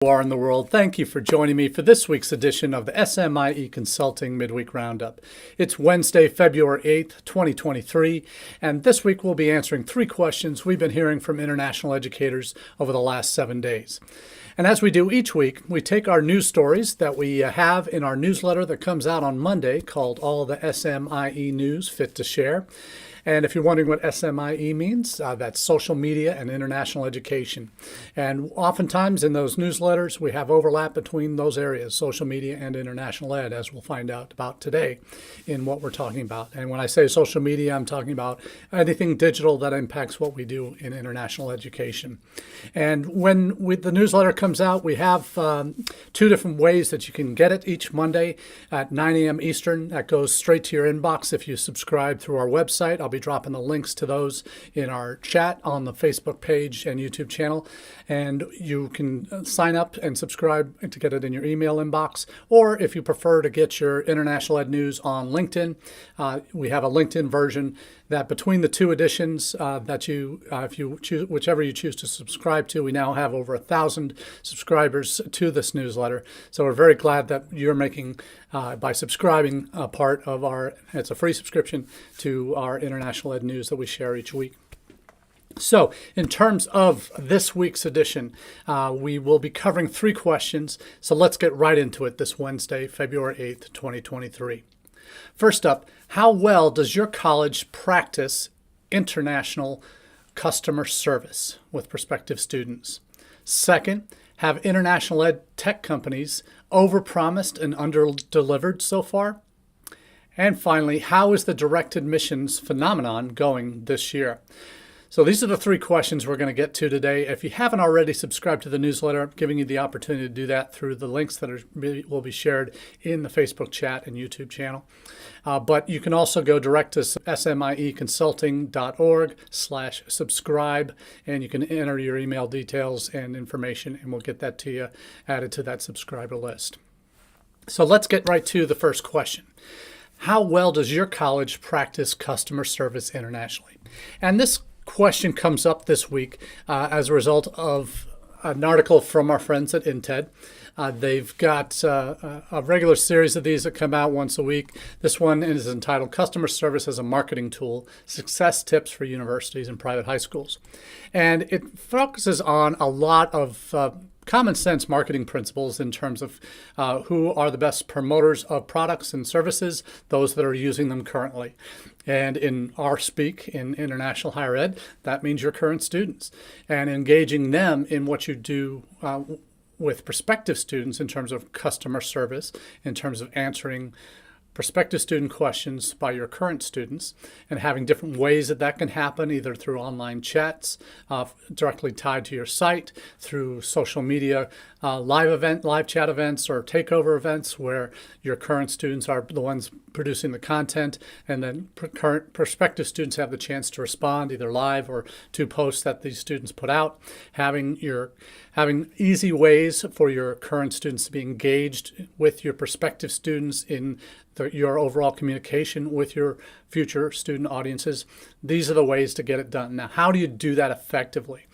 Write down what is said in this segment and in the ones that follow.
Are in the world. Thank you for joining me for this week's edition of the SMIE Consulting Midweek Roundup. It's Wednesday, February 8th, 2023, and this week we'll be answering 3 questions we've been hearing from international educators over the last 7 days. And as we do each week, we take our news stories that we have in our newsletter that comes out on Monday called All the SMIE News Fit to Share. And if you're wondering what SMIE means, that's social media and international education. And oftentimes in those newsletters, we have overlap between those areas, social media and international ed, as we'll find out about today in what we're talking about. And when I say social media, I'm talking about anything digital that impacts what we do in international education. And when the newsletter comes out, we have 2 different ways that you can get it each Monday at 9 a.m. Eastern. That goes straight to your inbox if you subscribe through our website. I'll be dropping the links to those in our chat on the Facebook page and YouTube channel. And you can sign up and subscribe to get it in your email inbox. Or if you prefer to get your international ed news on LinkedIn, we have a LinkedIn version that between the 2 editions that if you choose, whichever you choose to subscribe to, we now have over 1,000 subscribers to this newsletter. So we're very glad that you're making, by subscribing, a part of it's a free subscription to our international ed news that we share each week. So in terms of this week's edition, we will be covering 3 questions. So let's get right into it this Wednesday, February 8th, 2023. First up, how well does your college practice international customer service with prospective students? Second, have international ed tech companies overpromised and underdelivered so far? And finally, how is the direct admissions phenomenon going this year? So these are the 3 questions we're going to get to today. If you haven't already subscribed to the newsletter, I'm giving you the opportunity to do that through the links that will be shared in the Facebook chat and YouTube channel. But you can also go direct to smieconsulting.org/subscribe, and you can enter your email details and information, and we'll get that to you added to that subscriber list. So let's get right to the first question. How well does your college practice customer service internationally? And this question comes up this week as a result of an article from our friends at intl. They've got a regular series of these that come out once a week. This one is entitled Customer Service as a Marketing Tool, Success Tips for Universities and Private High Schools. And it focuses on a lot of common sense marketing principles in terms of who are the best promoters of products and services, those that are using them currently. And in our speak in international higher ed, that means your current students, and engaging them in what you do with prospective students in terms of customer service, in terms of answering prospective student questions by your current students, and having different ways that can happen, either through online chats directly tied to your site, through social media live chat events or takeover events where your current students are the ones producing the content, and then current prospective students have the chance to respond either live or to posts that these students put out. Having easy ways for your current students to be engaged with your prospective students in your overall communication with your future student audiences. These are the ways to get it done. Now, how do you do that effectively?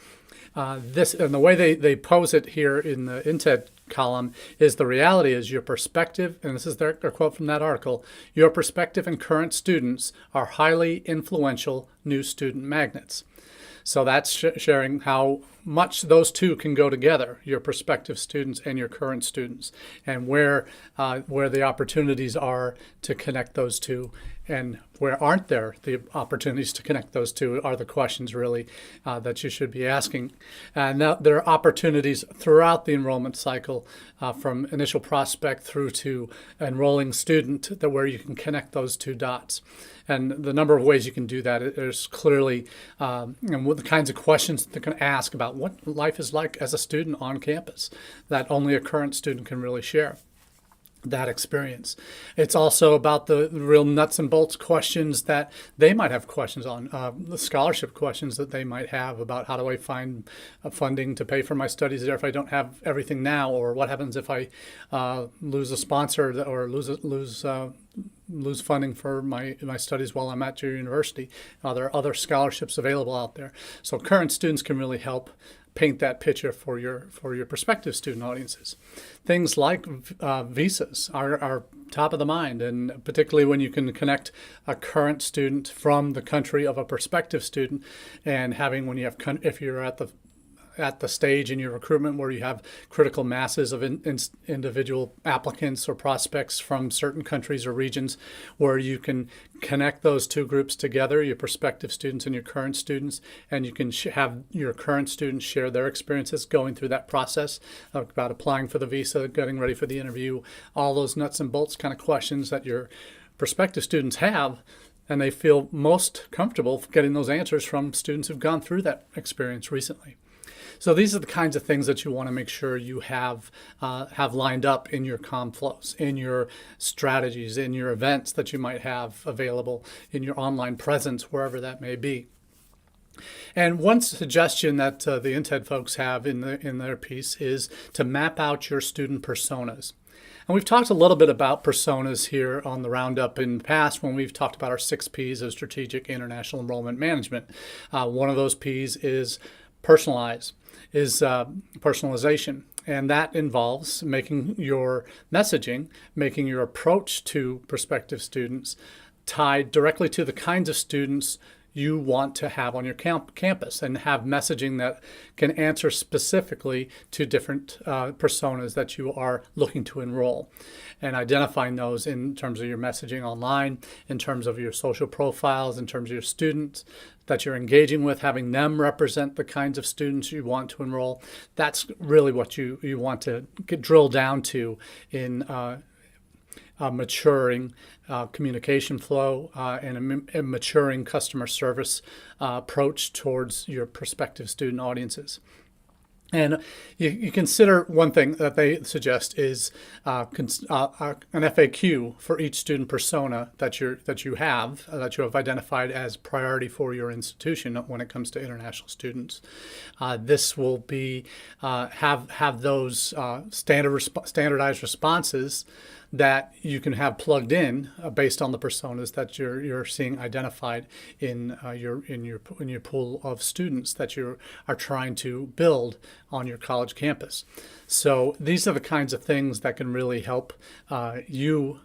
And the way they pose it here in the intl column is the reality is your perspective, and this is their quote from that article, your prospective and current students are highly influential new student magnets. So that's sharing how much those 2 can go together, your prospective students and your current students, and where the opportunities are to connect those 2, and where aren't there the opportunities to connect those 2 are the questions really that you should be asking. And now there are opportunities throughout the enrollment cycle from initial prospect through to enrolling student where you can connect those 2 dots. And the number of ways you can do that, there's clearly and what the kinds of questions that they can ask about what life is like as a student on campus that only a current student can really share that experience. It's also about the real nuts and bolts questions that they might have questions on, the scholarship questions that they might have about how do I find funding to pay for my studies there if I don't have everything now, or what happens if I lose a sponsor or lose funding for my studies while I'm at your university. There are other scholarships available out there. So current students can really help paint that picture for your prospective student audiences. Things like visas are top of the mind, and particularly when you can connect a current student from the country of a prospective student, and if you're at the stage in your recruitment where you have critical masses of individual applicants or prospects from certain countries or regions, where you can connect those two groups together, your prospective students and your current students, and you can have your current students share their experiences going through that process about applying for the visa, getting ready for the interview, all those nuts and bolts kind of questions that your prospective students have, and they feel most comfortable getting those answers from students who've gone through that experience recently. So these are the kinds of things that you want to make sure you have lined up in your comm flows, in your strategies, in your events that you might have available, in your online presence, wherever that may be. And one suggestion that the INTED folks have in their piece is to map out your student personas. And we've talked a little bit about personas here on the Roundup in the past when we've talked about our 6 Ps of strategic international enrollment management. One of those Ps is personalization, and that involves making your messaging, making your approach to prospective students tied directly to the kinds of students you want to have on your campus, and have messaging that can answer specifically to different personas that you are looking to enroll, and identifying those in terms of your messaging online, in terms of your social profiles, in terms of your students that you're engaging with, having them represent the kinds of students you want to enroll. That's really what you want to drill down to in maturing communication flow and a maturing customer service approach towards your prospective student audiences. And you consider one thing that they suggest is an FAQ for each student persona that you have identified as priority for your institution when it comes to international students. This will be have those standardized responses that you can have plugged in based on the personas that you're seeing identified in your pool of students that you are trying to build on your college campus. So these are the kinds of things that can really help you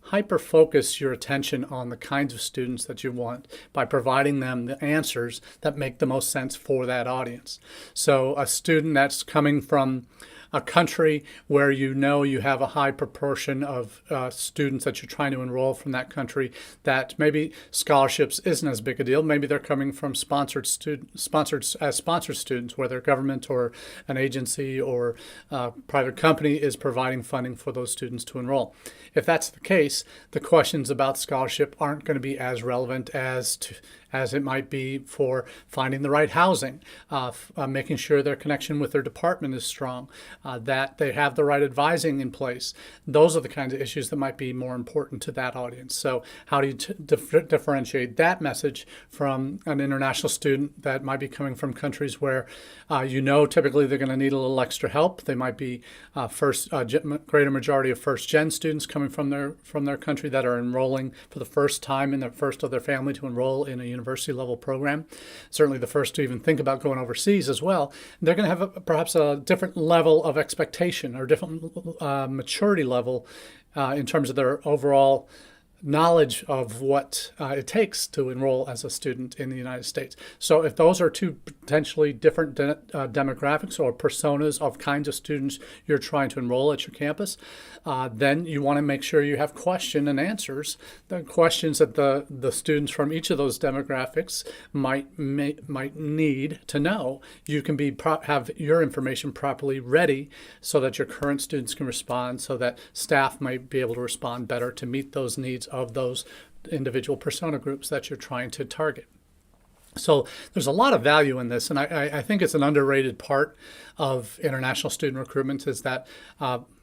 hyper-focus your attention on the kinds of students that you want by providing them the answers that make the most sense for that audience. So a student that's coming from a country where you have a high proportion of students that you're trying to enroll from that country, that maybe scholarships isn't as big a deal. Maybe they're coming from sponsored students, where their government or an agency or private company is providing funding for those students to enroll. If that's the case, the questions about scholarship aren't going to be as relevant as it might be for finding the right housing, making sure their connection with their department is strong, that they have the right advising in place. Those are the kinds of issues that might be more important to that audience. So how do you differentiate that message from an international student that might be coming from countries where typically they're going to need a little extra help? They might be greater majority of first-gen students coming from their country that are enrolling for the first time in the first of their family to enroll in a university level program, certainly the first to even think about going overseas as well. They're going to have perhaps a different level of expectation or different maturity level in terms of their overall knowledge of what it takes to enroll as a student in the United States. So if those are two potentially different demographics or personas of kinds of students you're trying to enroll at your campus, then you want to make sure you have question and answers, the questions that the students from each of those demographics might need to know. You can have your information properly ready so that your current students can respond, so that staff might be able to respond better to meet those needs of those individual persona groups that you're trying to target. So there's a lot of value in this, and I think it's an underrated part of international student recruitment, is that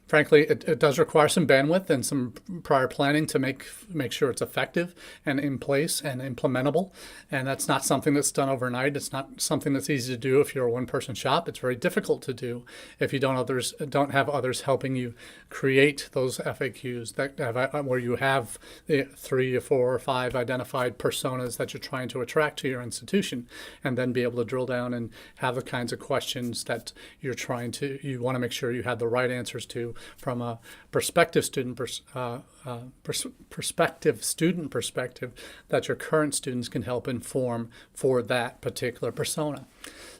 Frankly, it does require some bandwidth and some prior planning to make sure it's effective and in place and implementable. And that's not something that's done overnight. It's not something that's easy to do if you're a one-person shop. It's very difficult to do if you don't have others helping you create those FAQs where you have the 3 or 4 or 5 identified personas that you're trying to attract to your institution, and then be able to drill down and have the kinds of questions that you want to make sure you have the right answers to from a prospective student perspective that your current students can help inform for that particular persona.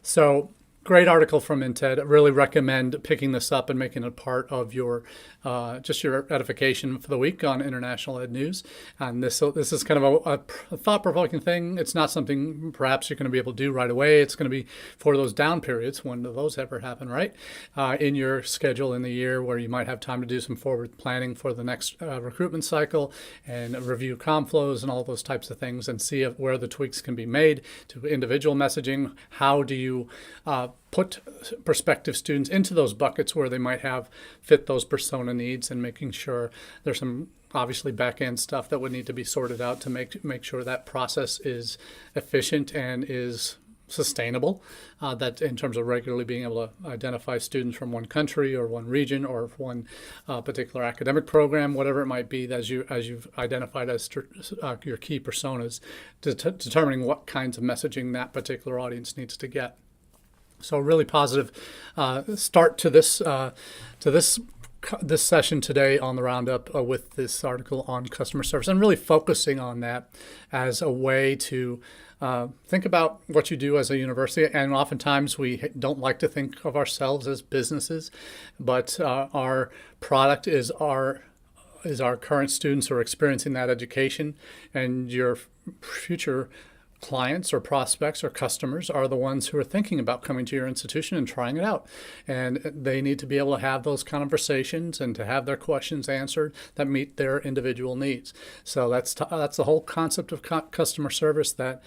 So great article from INTED. I really recommend picking this up and making it a part of your your edification for the week on International Ed News. And this is kind of a thought-provoking thing. It's not something perhaps you're going to be able to do right away. It's going to be for those down periods, when do those ever happen, right? In your schedule in the year where you might have time to do some forward planning for the next recruitment cycle and review comm flows and all those types of things, and see where the tweaks can be made to individual messaging. How do you put prospective students into those buckets where they might fit those persona needs, and making sure there's some obviously back-end stuff that would need to be sorted out to make sure that process is efficient and is sustainable, that in terms of regularly being able to identify students from one country or one region or one particular academic program, whatever it might be, as you've identified as your key personas, determining what kinds of messaging that particular audience needs to get. So a really positive start to this session today on the Roundup with this article on customer service, and really focusing on that as a way to think about what you do as a university. And oftentimes we don't like to think of ourselves as businesses, but our product is our current students who are experiencing that education, and your future clients or prospects or customers are the ones who are thinking about coming to your institution and trying it out. And they need to be able to have those conversations and to have their questions answered that meet their individual needs. So that's the whole concept of customer service, that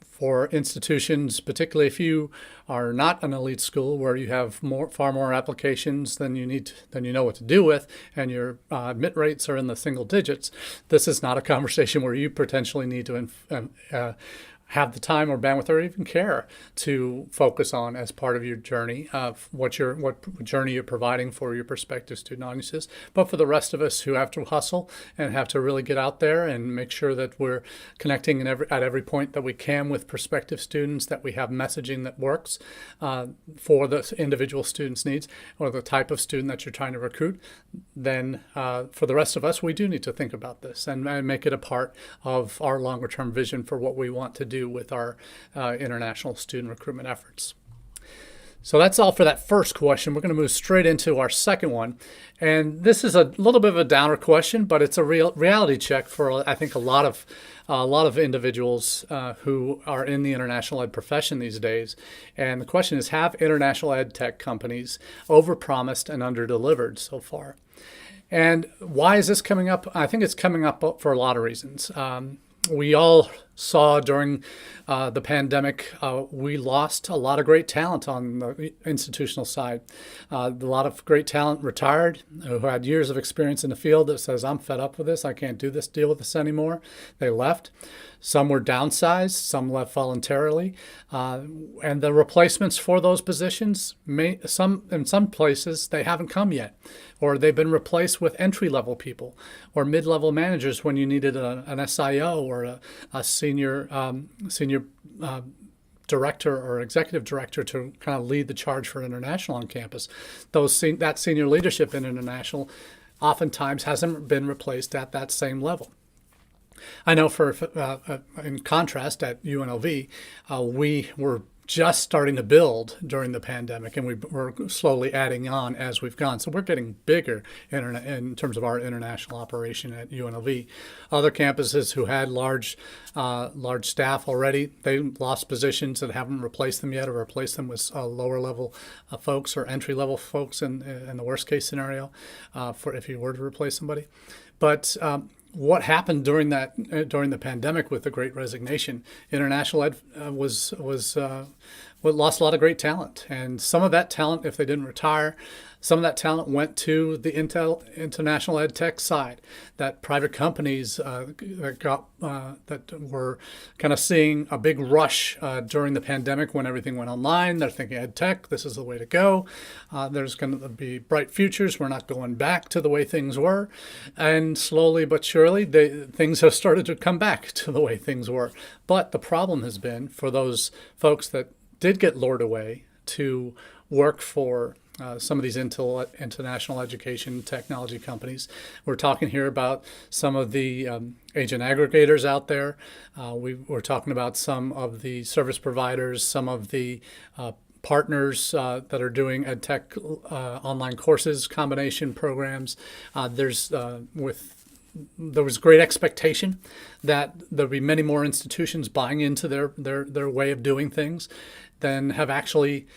for institutions, particularly if you are not an elite school where you have far more applications than you know what to do with, and your admit rates are in the single digits, this is not a conversation where you potentially need to have the time or bandwidth or even care to focus on as part of your journey of what journey you're providing for your prospective student audiences. But for the rest of us who have to hustle and have to really get out there and make sure that we're connecting at every point that we can with prospective students, that we have messaging that works for the individual student's needs or the type of student that you're trying to recruit, then for the rest of us, we do need to think about this and make it a part of our longer term vision for what we want to do with our international student recruitment efforts. So that's all for that first question. We're going to move straight into our second one. And this is a little bit of a downer question, but it's a reality check for, I think, a lot of individuals who are in the international ed profession these days. And the question is, have international ed tech companies overpromised and underdelivered so far? And why is this coming up? I think it's coming up for a lot of reasons. We all saw during the pandemic, we lost a lot of great talent on the institutional side. A lot of great talent retired who had years of experience in the field that says, I'm fed up with this. I can't deal with this anymore. They left. Some were downsized. Some left voluntarily. And the replacements for those positions, in some places, they haven't come yet. Or they've been replaced with entry-level people or mid-level managers when you needed an SIO or a senior director or executive director to kind of lead the charge for international on campus. That senior leadership in international oftentimes hasn't been replaced at that same level. I know in contrast at UNLV, we were just starting to build during the pandemic, and we're slowly adding on as we've gone. So we're getting bigger in terms of our international operation at UNLV. Other campuses who had large staff already, they lost positions and haven't replaced them yet, or replaced them with lower level folks or entry level folks in the worst case scenario for if you were to replace somebody. But what happened during the pandemic with the Great Resignation? International ed was lost a lot of great talent. And some of that talent, if they didn't retire, some of that talent went to the international ed tech side. That private companies that were kind of seeing a big rush during the pandemic when everything went online. They're thinking ed tech, this is the way to go. There's going to be bright futures. We're not going back to the way things were. And slowly but surely, things have started to come back to the way things were. But the problem has been for those folks that did get lured away to work for some of these international education technology companies. We're talking here about some of the agent aggregators out there. We're talking about some of the service providers, some of the partners that are doing EdTech online courses, combination programs. There was great expectation that there'll be many more institutions buying into their way of doing things than have actually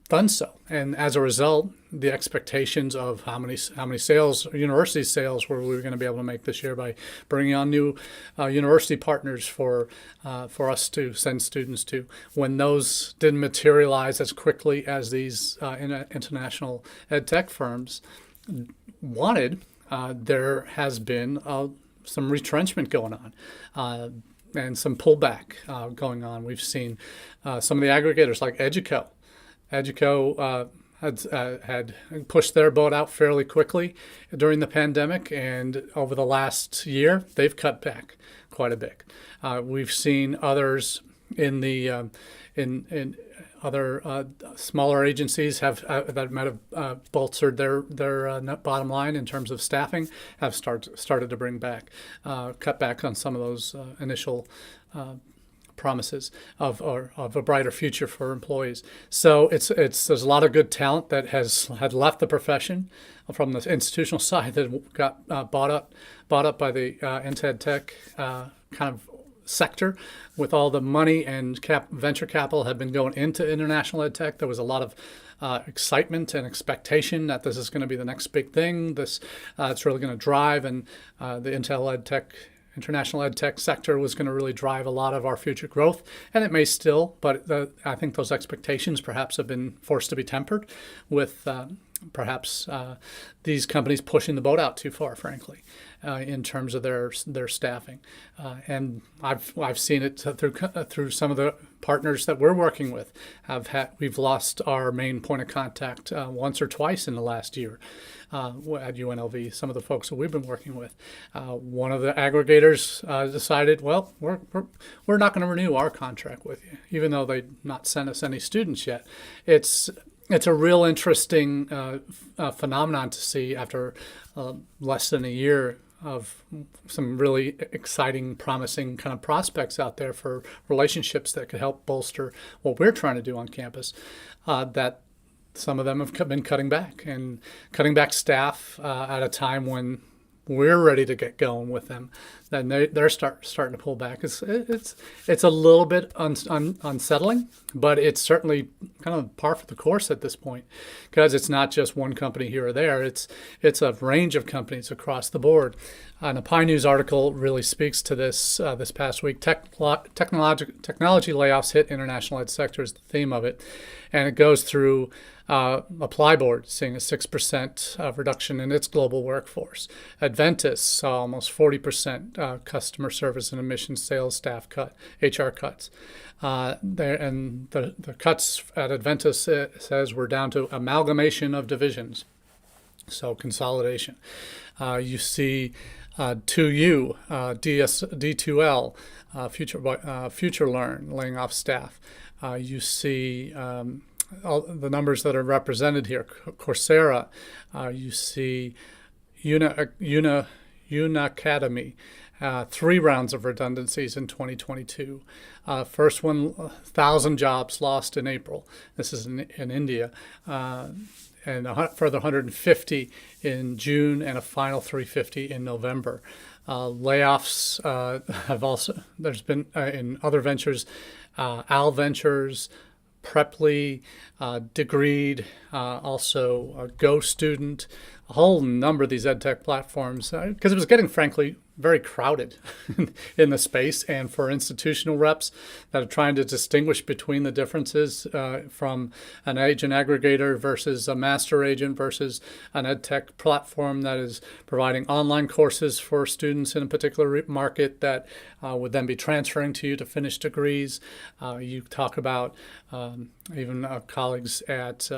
done so. And as a result, the expectations of how many sales, university sales, were we going to be able to make this year by bringing on new university partners for us to send students to, when those didn't materialize as quickly as these international ed tech firms wanted, there has been some retrenchment going on and some pullback going on. We've seen some of the aggregators like Educo. Educo had pushed their boat out fairly quickly during the pandemic, and over the last year, they've cut back quite a bit. We've seen others in the in other smaller agencies that might have bolstered their net bottom line in terms of staffing, have started to bring back, cut back on some of those initial promises of a brighter future for employees. So there's a lot of good talent that had left the profession from the institutional side that got bought up by the ed tech kind of sector, with all the money and venture capital had been going into international ed tech. There was a lot of excitement and expectation that this is going to be the next big thing. It's really going to drive, and the international ed tech sector was going to really drive a lot of our future growth, and it may still, but I think those expectations perhaps have been forced to be tempered with perhaps these companies pushing the boat out too far, frankly, in terms of their staffing. And I've seen it through some of the partners that we're working with. We've lost our main point of contact once or twice in the last year at UNLV. Some of the folks that we've been working with. One of the aggregators decided, well, we're not going to renew our contract with you, even though they've not sent us any students yet. It's a real interesting phenomenon to see after less than a year of some really exciting, promising kind of prospects out there for relationships that could help bolster what we're trying to do on campus, that some of them have been cutting back staff at a time when we're ready to get going with them. Then they're starting to pull back. It's a little bit unsettling, but it's certainly kind of par for the course at this point, because it's not just one company here or there. It's a range of companies across the board. And a Pi News article really speaks to this this past week. Technology layoffs hit international ed sector is the theme of it, and it goes through Apply Board seeing a 6% reduction in its global workforce. Adventus saw almost 40% customer service and admissions sales staff HR cuts. And the cuts at Adventus says we're down to amalgamation of divisions, so consolidation. You see 2U, D2L, FutureLearn laying off staff. You see all the numbers that are represented here. Coursera, you see Unacademy, 3 rounds of redundancies in 2022. First one, 1,000 jobs lost in April. This is in India. And a further 150 in June, and a final 350 in November. Layoffs have also, there's been in other ventures, Al Ventures, Preply, Degreed, also Go Student, a whole number of these EdTech platforms, because it was getting, frankly, very crowded in the space, and for institutional reps that are trying to distinguish between the differences from an agent aggregator versus a master agent versus an ed tech platform that is providing online courses for students in a particular market that would then be transferring to you to finish degrees. You talk about even colleagues at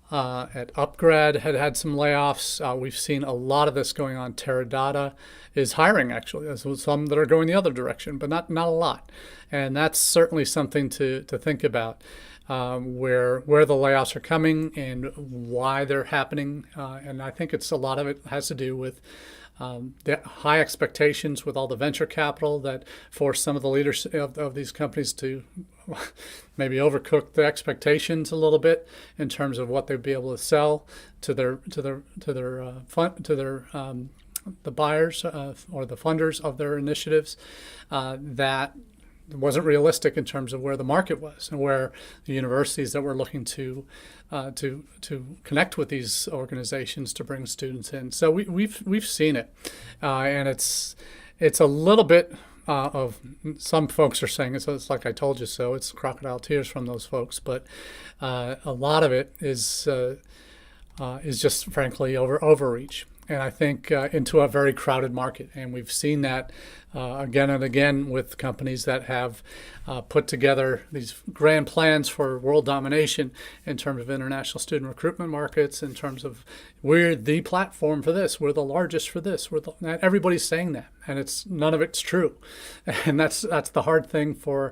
Upgrad had some layoffs. We've seen a lot of this going on. Teradata is hiring, actually. There's some that are going the other direction, but not a lot. And that's certainly something to think about, where the layoffs are coming and why they're happening. And I think a lot of it has to do with the high expectations with all the venture capital that force some of the leaders of these companies to maybe overcook the expectations a little bit in terms of what they'd be able to sell to the buyers or the funders of their initiatives. That wasn't realistic in terms of where the market was and where the universities that were looking to connect with these organizations to bring students in. So we've seen it, and it's a little bit of, some folks are saying it's like I told you so. It's crocodile tears from those folks, but a lot of it is just frankly overreach. And I think into a very crowded market. And we've seen that again and again with companies that have put together these grand plans for world domination in terms of international student recruitment markets, in terms of we're the platform for this, we're the largest for this. Everybody's saying that, and none of it's true. And that's the hard thing for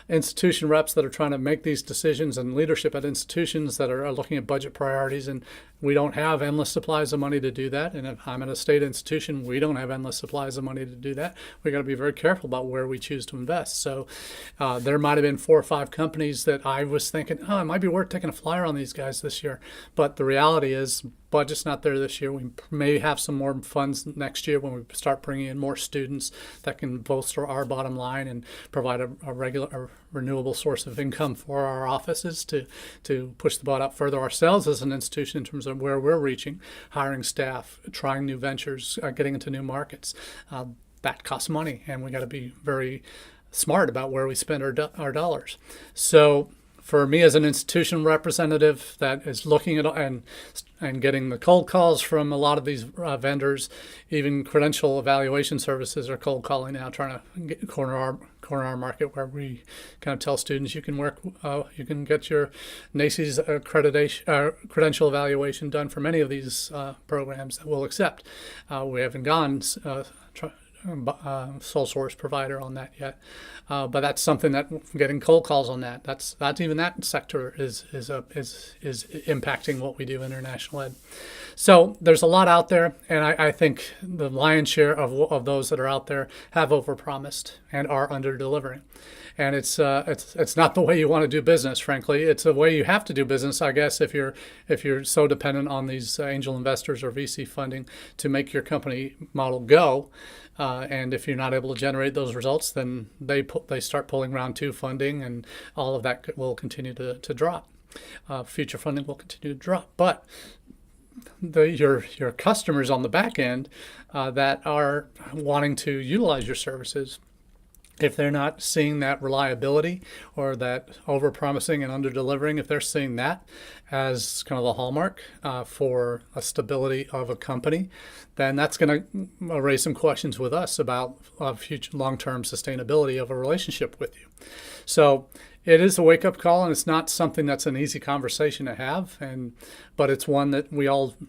institution reps that are trying to make these decisions, and leadership at institutions that are looking at budget priorities. And we don't have endless supplies of money to do that. And if I'm at a state institution, we don't have endless supplies of money to do that. We got to be very careful about where we choose to invest. So there might have been 4 or 5 companies that I was thinking, it might be worth taking a flyer on these guys this year. But the reality is, budget's not there this year. We may have some more funds next year when we start bringing in more students that can bolster our bottom line and provide a renewable source of income for our offices to push the boat out further ourselves as an institution in terms of where we're reaching, hiring staff, trying new ventures, getting into new markets. That costs money, and we got to be very smart about where we spend our dollars. So for me as an institution representative that is looking at and getting the cold calls from a lot of these vendors, even credential evaluation services are cold calling now, trying to corner our market, where we kind of tell students you can get your NACE's credential evaluation done for many of these programs that we'll accept. We haven't gone sole source provider on that yet, but that's something that getting cold calls on that. That's even that sector is impacting what we do in international ed. So there's a lot out there, and I think the lion's share of those that are out there have overpromised and are under-delivering. And it's not the way you want to do business, frankly. It's the way you have to do business, I guess, if you're so dependent on these angel investors or VC funding to make your company model go. And if you're not able to generate those results, then they start pulling round 2 funding, and all of that will continue to drop. Future funding will continue to drop. But your customers on the back end that are wanting to utilize your services, if they're not seeing that reliability or that over-promising and under-delivering, if they're seeing that as kind of the hallmark for a stability of a company, then that's going to raise some questions with us about future long-term sustainability of a relationship with you. So it is a wake-up call, and it's not something that's an easy conversation to have, but it's one that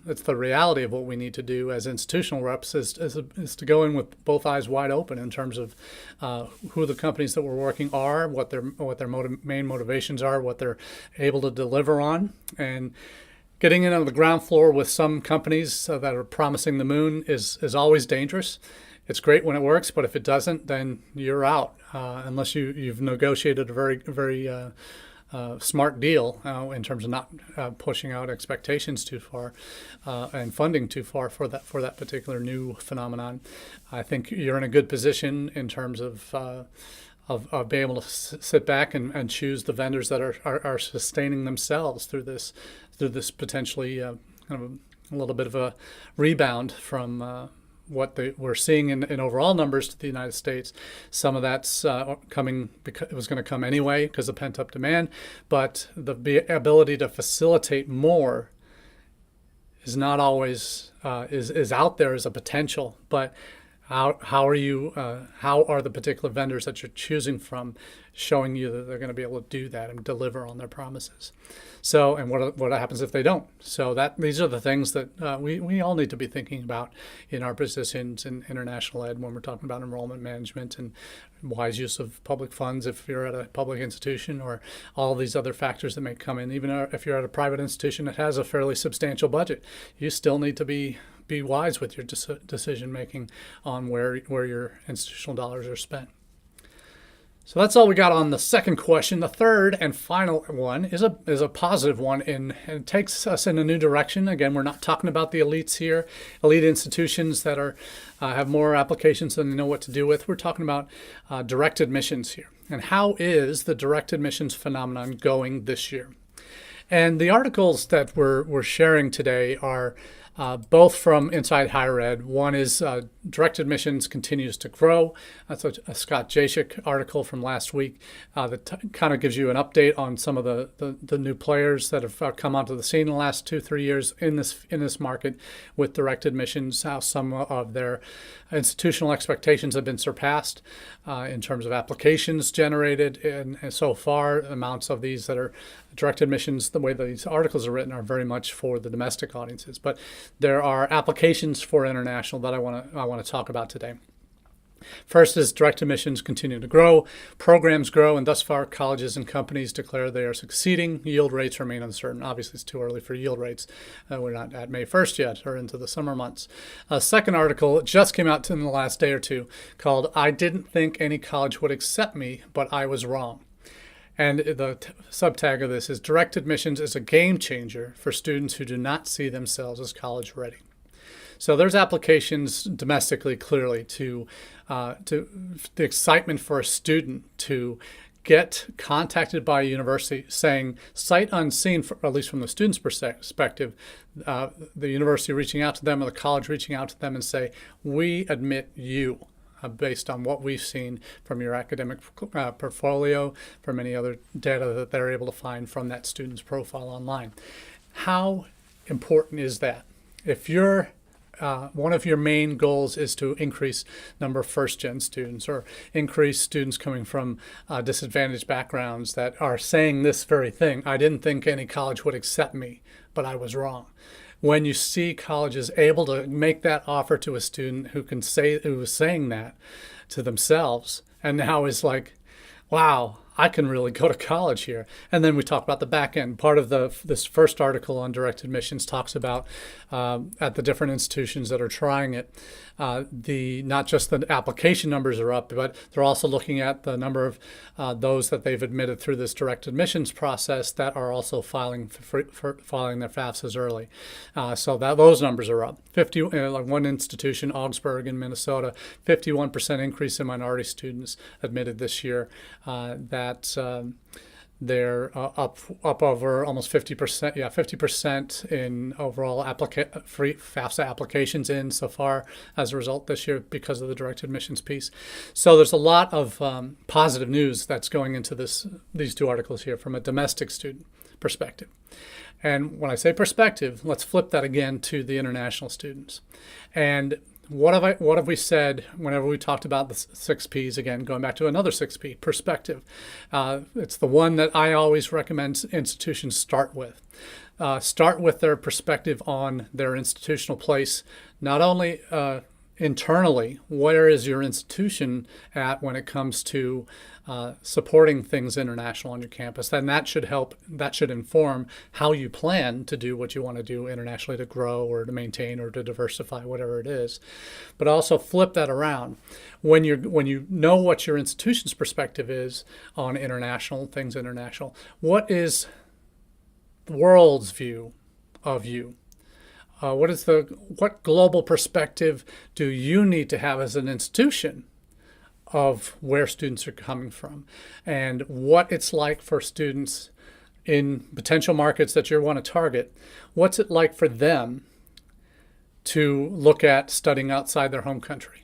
it's the reality of what we need to do as institutional reps is to go in with both eyes wide open in terms of who the companies that we're working are, what their main motivations are, what they're able to deliver on, and getting in on the ground floor with some companies that are promising the moon is always dangerous. It's great when it works, but if it doesn't, then you're out, unless you've negotiated a very, very smart deal in terms of not pushing out expectations too far and funding too far for that particular new phenomenon. I think you're in a good position in terms of being able to sit back and choose the vendors that are sustaining themselves through this potentially kind of a little bit of a rebound from we're seeing in overall numbers to the United States. Some of that's coming because it was going to come anyway because of pent-up demand, but the ability to facilitate more is not always is out there as a potential. But how are the particular vendors that you're choosing from showing you that they're going to be able to do that and deliver on their promises? So, and what happens if they don't? So these are the things that we all need to be thinking about in our positions in international ed when we're talking about enrollment management and wise use of public funds if you're at a public institution, or all these other factors that may come in. Even if you're at a private institution that has a fairly substantial budget, you still need to be wise with your decision making on where your institutional dollars are spent. So that's all we got on the second question. The third and final one is a positive one, and it takes us in a new direction. Again, we're not talking about the elites here, elite institutions that are have more applications than they know what to do with. We're talking about direct admissions here. And how is the direct admissions phenomenon going this year? And the articles that we're sharing today are both from Inside Higher Ed. One is direct admissions continues to grow. That's a Scott Jacek article from last week that kind of gives you an update on some of the new players that have come onto the scene in the last 2-3 years in this market with direct admissions. How some of their institutional expectations have been surpassed in terms of applications generated, and so far amounts of these that are direct admissions, the way these articles are written, are very much for the domestic audiences. But there are applications for international that I want to talk about today. First is direct admissions continue to grow, programs grow, and thus far colleges and companies declare they are succeeding. Yield rates remain uncertain. Obviously, it's too early for yield rates. We're not at May 1st yet, or into the summer months. A second article just came out in the last day or two called "I Didn't Think Any College Would Accept Me, But I Was Wrong." And the subtag of this is direct admissions is a game changer for students who do not see themselves as college ready. So there's applications domestically, clearly, to the excitement for a student to get contacted by a university saying, sight unseen, at least from the student's perspective, the university reaching out to them or the college reaching out to them and say, we admit you. Based on what we've seen from your academic portfolio, from any other data that they're able to find from that student's profile online. How important is that? If you're one of your main goals is to increase number of first-gen students or increase students coming from disadvantaged backgrounds that are saying this very thing, I didn't think any college would accept me, but I was wrong. When you see colleges able to make that offer to a student who was saying that to themselves, and now is like, wow, I can really go to college here. And then we talk about the back end. Part of this first article on direct admissions talks about at the different institutions that are trying it, not just the application numbers are up, but they're also looking at the number of those that they've admitted through this direct admissions process that are also filing their FAFSAs early. So those numbers are up. Like one institution, Augsburg in Minnesota, 51% increase in minority students admitted this year. They're up over almost 50%. Yeah, 50% in overall free FAFSA applications in so far as a result this year because of the direct admissions piece. So there's a lot of positive news that's going into these two articles here from a domestic student perspective. And when I say perspective, let's flip that again to the international students. And what have we said whenever we talked about the 6 Ps, again, going back to another 6P, perspective. It's the one that I always recommend institutions start with. Start with their perspective on their institutional place, not only internally, where is your institution at when it comes to supporting things international on your campus, then that should inform how you plan to do what you want to do internationally to grow or to maintain or to diversify, whatever it is. But also flip that around. When you know what your institution's perspective is on things international, what is the world's view of you? What global perspective do you need to have as an institution of where students are coming from and what it's like for students in potential markets that you want to target? What's it like for them to look at studying outside their home country.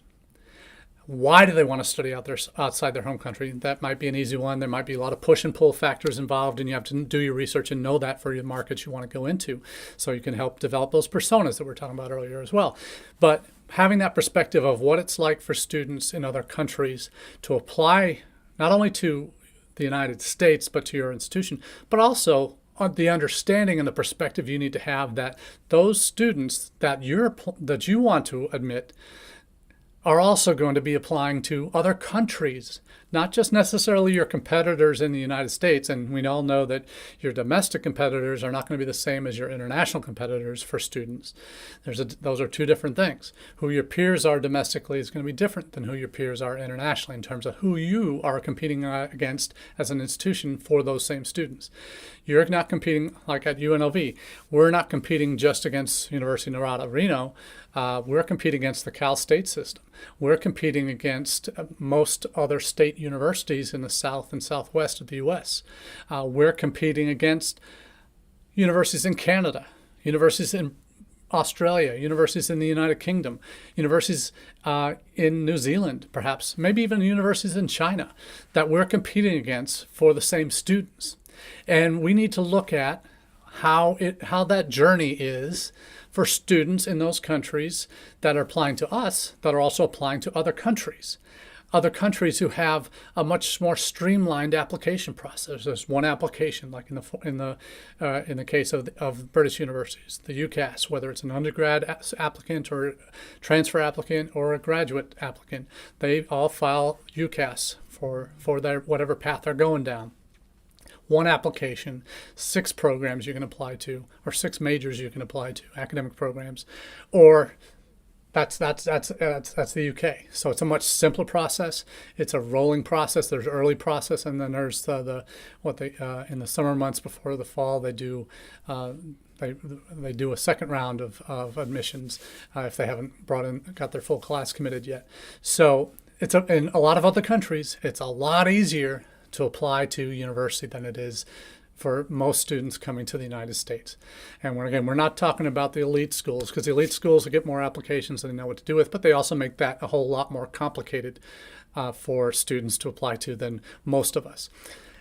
Why do they want to study outside their home country? That might be an easy one. There might be a lot of push and pull factors involved, and you have to do your research and know that for your markets you want to go into, so you can help develop those personas that we were talking about earlier as well. But having that perspective of what it's like for students in other countries to apply not only to the United States, but to your institution, but also the understanding and the perspective you need to have that those students that you want to admit are also going to be applying to other countries, not just necessarily your competitors in the United States. And we all know that your domestic competitors are not going to be the same as your international competitors for students. Those are two different things. Who your peers are domestically is going to be different than who your peers are internationally in terms of who you are competing against as an institution for those same students. You're not competing like at UNLV. We're not competing just against University of Nevada, Reno. We're competing against the Cal State system. We're competing against most other state universities in the South and Southwest of the U.S. We're competing against universities in Canada, universities in Australia, universities in the United Kingdom, universities in New Zealand, perhaps, maybe even universities in China that we're competing against for the same students. And we need to look at how that journey is for students in those countries that are applying to us, that are also applying to other countries who have a much more streamlined application process. There's one application, like in the case of British universities, the UCAS, whether it's an undergrad applicant or a transfer applicant or a graduate applicant, they all file UCAS for their whatever path they're going down. One application, 6 programs you can apply to, or 6 majors you can apply to, academic programs, or that's the UK. So it's a much simpler process. It's a rolling process. There's early process, and then there's in the summer months before the fall they do a second round of admissions if they haven't got their full class committed yet. So in a lot of other countries, it's a lot easier to apply to university than it is for most students coming to the United States. And we're not talking about the elite schools, because the elite schools will get more applications than they know what to do with, but they also make that a whole lot more complicated for students to apply to than most of us.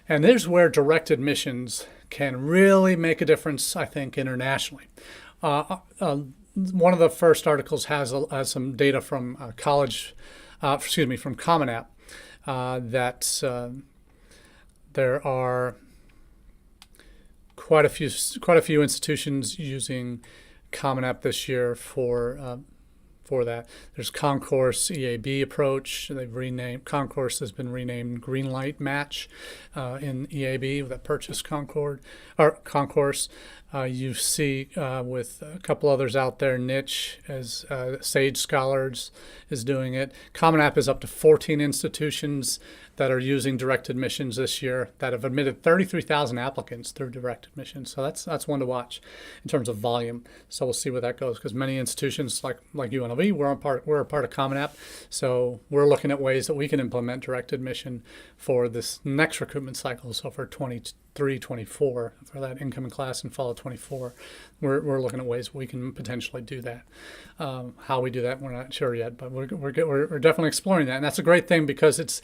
And there's where direct admissions can really make a difference, I think, internationally. One of the first articles has some data from from Common App that there are quite a few institutions using Common App this year for that. There's Concourse EAB approach. Concourse has been renamed Greenlight Match in EAB that purchased Concourse. You see with a couple others out there, Niche as Sage Scholars is doing it. Common App is up to 14 institutions that are using direct admissions this year that have admitted 33,000 applicants through direct admissions. So that's one to watch in terms of volume. So we'll see where that goes, because many institutions like UNLV, we're a part of Common App. So we're looking at ways that we can implement direct admission for this next recruitment cycle. So for 23-24, for that incoming class in fall of 24, we're looking at ways we can potentially do that. How we do that, we're not sure yet, but we're definitely exploring that. And that's a great thing, because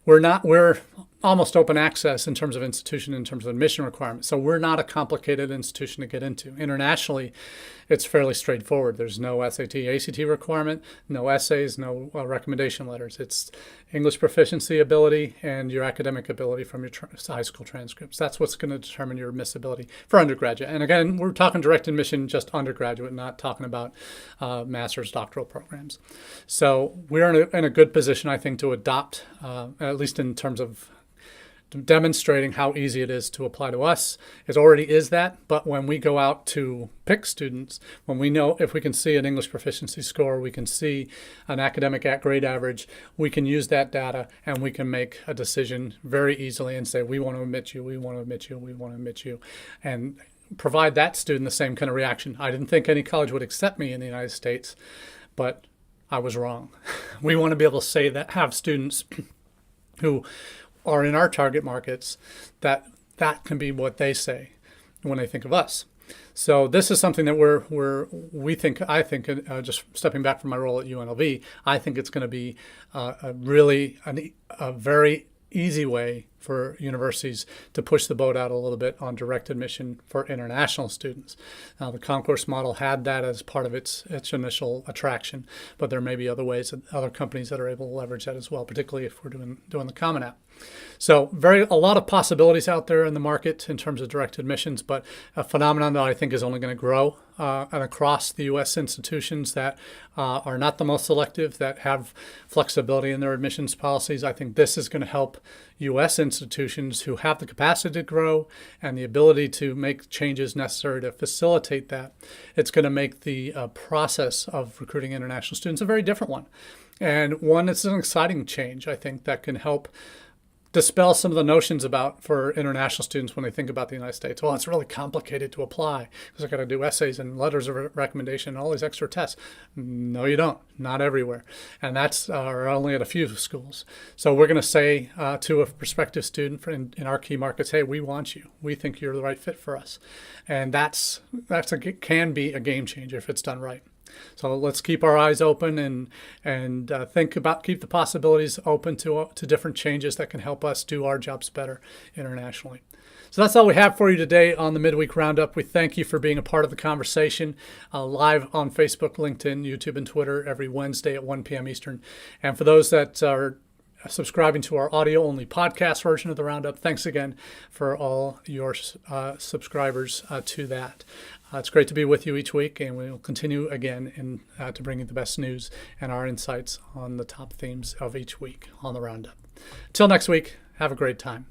we're almost open access in terms of institution, in terms of admission requirements. So we're not a complicated institution to get into. Internationally, it's fairly straightforward. There's no SAT, ACT requirement, no essays, no recommendation letters. It's English proficiency ability and your academic ability from your high school transcripts. That's what's going to determine your admissibility for undergraduate. And again, we're talking direct admission, just undergraduate, not talking about master's, doctoral programs. So we're in a good position, I think, to adopt, at least in terms of demonstrating how easy it is to apply to us. It already is that, but when we go out to pick students, when we know if we can see an English proficiency score, we can see an academic grade average, we can use that data and we can make a decision very easily and say, we want to admit you, we want to admit you, we want to admit you, and provide that student the same kind of reaction. I didn't think any college would accept me in the United States, but I was wrong. We want to be able to say that, have students who are in our target markets, that can be what they say when they think of us. So this is something that I think, just stepping back from my role at UNLV, I think it's going to be a very easy way for universities to push the boat out a little bit on direct admission for international students. Now, the concourse model had that as part of its initial attraction, but there may be other ways that other companies that are able to leverage that as well, particularly if we're doing the Common App. So a lot of possibilities out there in the market in terms of direct admissions, but a phenomenon that I think is only going to grow and across the U.S. institutions that are not the most selective, that have flexibility in their admissions policies. I think this is going to help U.S. institutions who have the capacity to grow and the ability to make changes necessary to facilitate that. It's going to make the process of recruiting international students a very different one. And one that's an exciting change, I think, that can help dispel some of the notions for international students when they think about the United States. Well, it's really complicated to apply because I've got to do essays and letters of recommendation and all these extra tests. No, you don't. Not everywhere. And that's only at a few schools. So we're going to say to a prospective student in our key markets, hey, we want you. We think you're the right fit for us. And can be a game changer if it's done right. So let's keep our eyes open and keep the possibilities open to different changes that can help us do our jobs better internationally. So that's all we have for you today on the Midweek Roundup. We thank you for being a part of the conversation live on Facebook, LinkedIn, YouTube, and Twitter every Wednesday at 1 p.m. Eastern. And for those that are subscribing to our audio-only podcast version of the Roundup, thanks again for all your subscribers to that. It's great to be with you each week, and we will continue again to bring you the best news and our insights on the top themes of each week on the Roundup. Till next week, have a great time.